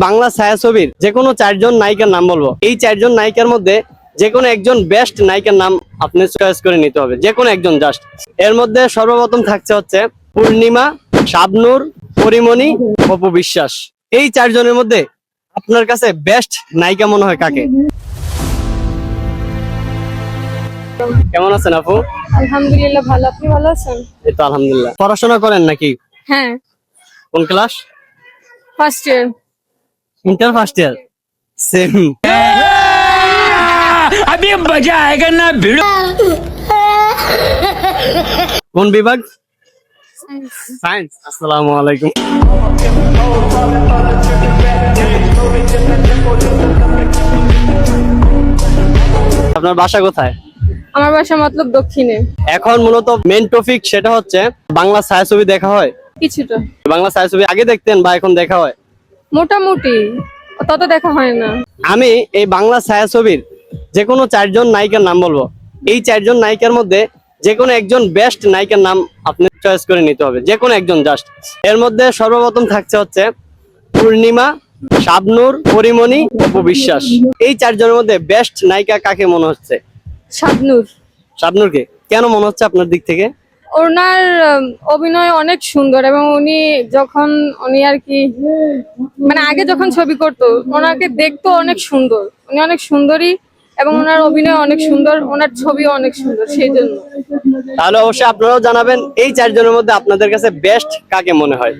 বাংলা ছায়াছবির যে কোনো চারজন নায়িকার নাম বলবো। এই চারজন নায়িকার মধ্যে যে কোনো একজন বেস্ট নায়িকার নাম আপনি চয়েস করে নিতে হবে, যে কোনো একজন জাস্ট। এর মধ্যে সর্বপ্রথম থাকছে হচ্ছে পূর্ণিমা, শাবনূর, পরিমণি, অপু বিশ্বাস। এই চারজনের মধ্যে আপনার কাছে বেস্ট নায়িকা মনে হয় কাকে? কেমন আছেন আপু? আলহামদুলিল্লাহ ভালো, আপনি ভালো আছেন? এই তো আলহামদুলিল্লাহ। পড়াশোনা করেন নাকি? হ্যাঁ, কোন class? First year. Inter first year. Same. अभी मजा आएगा ना भिड़ो। কোন বিভাগ? সায়েন্স। আসসালামু আলাইকুম। আপনার বাসা কোথায়? আমার বাসা মতলব দক্ষিণে। এখন মূলত মেন টপিক সেটা হচ্ছে বাংলা ছায়াছবি দেখা হয়? কিছুটা, বাংলা ছায়াছবি আগে দেখতেন বা এখন দেখা হয়? মোটামুটি, তত দেখা হয় না। আমি এই বাংলা ছায়াছবির যে কোনো চারজন নায়িকার নাম বলবো। এই চারজন নায়িকার মধ্যে যে কোনো একজন বেস্ট নায়িকার নাম আপনি চয়েস করে নিতে হবে, যে কোনো একজন জাস্ট। এর মধ্যে সর্বপ্রথম থাকছে হচ্ছে পূর্ণিমা, শাবনূর, পরিমণি, অপু বিশ্বাস। এই চারজনের মধ্যে বেস্ট নায়িকা কাকে মনে হচ্ছে? শাবনূর। শাবনূরকে কেন মনে হচ্ছে আপনার দিক থেকে? ওনার অভিনয় অনেক সুন্দর এবং উনি আর কি মানে আগে যখন ছবি করতো ওনাকে দেখতো অনেক সুন্দর, উনি অনেক সুন্দরী এবং ওনার অভিনয় অনেক সুন্দর, ওনার ছবিও অনেক সুন্দর, সেই জন্য। তাহলে অবশ্যই আপনারাও জানাবেন এই চারজনের মধ্যে আপনাদের কাছে বেস্ট কাকে মনে হয়।